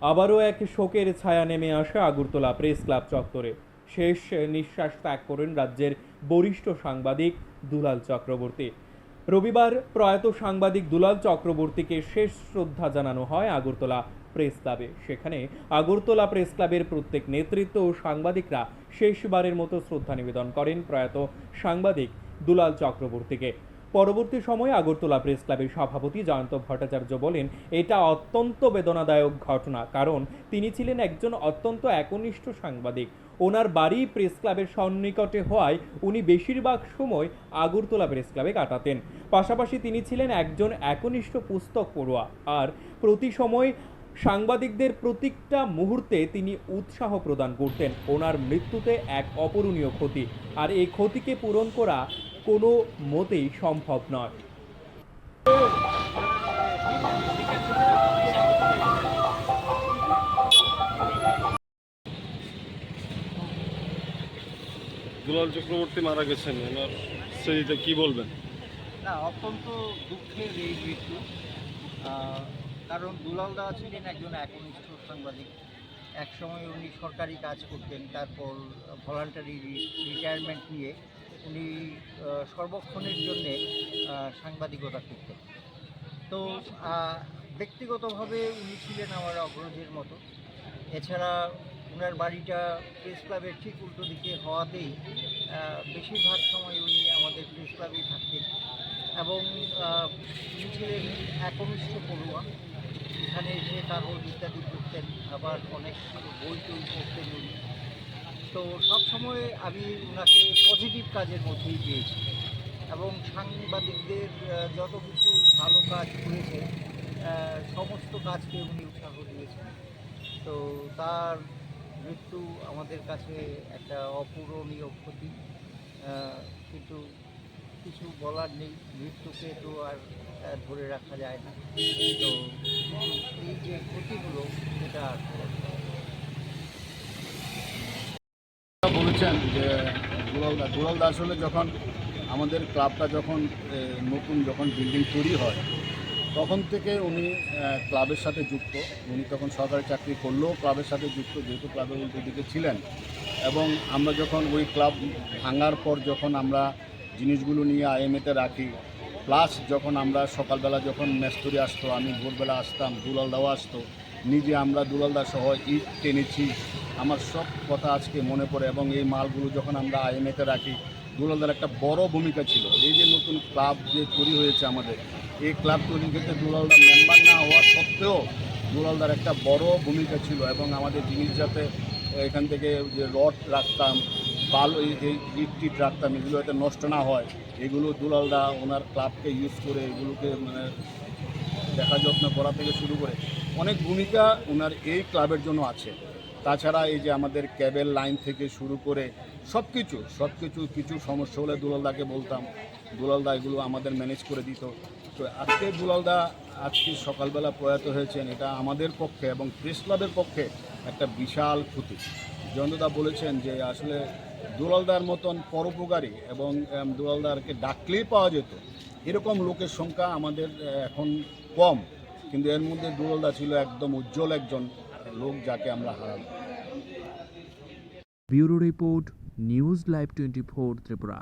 আবারও এক শোকের ছায়া নেমে আসে আগরতলা প্রেস ক্লাব চত্বরে। শেষ নিঃশ্বাস ত্যাগ করেন রাজ্যের বরিষ্ঠ সাংবাদিক দুলাল চক্রবর্তী। রবিবার প্রয়াত সাংবাদিক দুলাল চক্রবর্তীকে শেষ শ্রদ্ধা জানানো হয় আগরতলা প্রেস ক্লাবে। সেখানে আগরতলা প্রেস ক্লাবের প্রত্যেক নেতৃত্ব ও সাংবাদিকরা শেষবারের মতো শ্রদ্ধা নিবেদন করেন প্রয়াত সাংবাদিক দুলাল চক্রবর্তীকে। পরবর্তী সময়ে আগরতলা প্রেস ক্লাবের সভাপতি জয়ন্ত ভট্টাচার্য বলেন, এটা অত্যন্ত বেদনাদায়ক ঘটনা, কারণ তিনি ছিলেন একজন অত্যন্ত একনিষ্ঠ সাংবাদিক। ওনার বাড়ি প্রেস ক্লাবের সন্নিকটে হওয়ায় উনি বেশিরভাগ সময় আগরতলা প্রেস ক্লাবে কাটাতেন। পাশাপাশি তিনি ছিলেন একজন একনিষ্ঠ পুস্তক পড়ুয়া, আর প্রতি সময় সাংবাদিকদের প্রত্যেকটা মুহূর্তে তিনি উৎসাহ প্রদান করতেন। ওনার মৃত্যুতে এক অপূরণীয় ক্ষতি, আর এই ক্ষতিকে পূরণ করা কোনো মতেই সম্ভব নয়। দুলাল চক্রবর্তী মারা গেছেন, ওনার স্মৃতিতে কি বলবেন? না, অত্যন্ত দুঃখের এই মৃত্যু। কারণ দুলাল দা ছিলেন একজন একনিষ্ঠ সাংবাদিক। একসময় উনি সরকারি কাজ করতেন, তারপর ভলান্টারি রিটায়ারমেন্ট নিয়ে উনি সর্বক্ষণের জন্যে সাংবাদিকতা করতেন। তো ব্যক্তিগতভাবে উনি ছিলেন আমার অগ্রজের মতো। এছাড়া ওনার বাড়িটা প্রেস ক্লাবের ঠিক উল্টো দিকে হওয়াতেই বেশিরভাগ সময় উনি আমাদের প্রেস ক্লাবেই থাকতেন এবং উনি ছিলেন একনিষ্ঠ পড়ুয়া। এখানে এসে কাগজ ইত্যাদি পড়তেন, আবার অনেক বই টই পড়তেন উনি। তো সবসময় আমি ওনাকে পজিটিভ কাজের মধ্যেই পেয়েছি এবং সাংবাদিকদের যত কিছু ভালো কাজ করেছে সমস্ত কাজকে উনি উৎসাহ দিয়েছেন। তো তার মৃত্যু আমাদের কাছে একটা অপূরণীয় ক্ষতি, কিন্তু কিছু বলার নেই, মৃত্যুকে তো আর ধরে রাখা যায় না। তো এই যে ক্ষতিগুলো সেটা আর বলেছেন যে দুলাল দা আসলে যখন আমাদের ক্লাবটা যখন যখন বিল্ডিং তৈরি হয় তখন থেকে উনি ক্লাবের সাথে যুক্ত। উনি তখন সরকারি চাকরি করলেও ক্লাবের সাথে যুক্ত, যেহেতু ক্লাবের উল্টো দিকে ছিলেন। এবং আমরা যখন ওই ক্লাব ভাঙার পর যখন আমরা জিনিসগুলো নিয়ে আইএমএতে রাখি, প্লাস যখন আমরা সকালবেলা যখন মেস্তরি আসতো, আমি ভোরবেলা আসতাম, দুলাল দাও আসতো, নিজে আমরা দুলাল দা সহ ইট টেনেছি, আমার সব কথা আজকে মনে পড়ে। এবং এই মালগুলো যখন আমরা আইএমএতে রাখি, দুলালদার একটা বড় ভূমিকা ছিল। এই যে নতুন ক্লাব যে তৈরি হয়েছে আমাদের, এই ক্লাব তৈরির ক্ষেত্রে দুলালদার মেম্বার না হওয়া সত্ত্বেও দুলালদার একটা বড় ভূমিকা ছিল। এবং আমাদের জিনিস যাতে এখান থেকে যে রড রাখতাম, বালু এই ইট টিট রাখতাম, এগুলো যাতে নষ্ট না হয়, এগুলো দুলালদা ওনার ক্লাবকে ইউজ করে এগুলোকে মানে দেখা যত্ন করা থেকে শুরু করে অনেক ভূমিকা ওনার এই ক্লাবের জন্য আছে। তাছাড়া এই যে আমাদের কেবল লাইন থেকে শুরু করে সব কিছু সমস্যা হলে দুলালদাকে বলতাম, দুলালদা এগুলো আমাদের ম্যানেজ করে দিত। তো আজকে দুলালদা আজকে সকালবেলা প্রয়াত হয়েছেন, এটা আমাদের পক্ষে এবং প্রেস ক্লাবের পক্ষে একটা বিশাল ক্ষতি। জয়ন্তদা বলেছেন যে আসলে দুলালদার মতন পরোপকারী এবং দুলালদারকে ডাকলেই পাওয়া যেত এরকম লোকের সংখ্যা আমাদের এখন কম, কিন্তু এর মধ্যে দুলালদা ছিল একদম উজ্জ্বল একজন লোক যাকে আমরা হারালাম। Bureau report, news live 24 Tripura.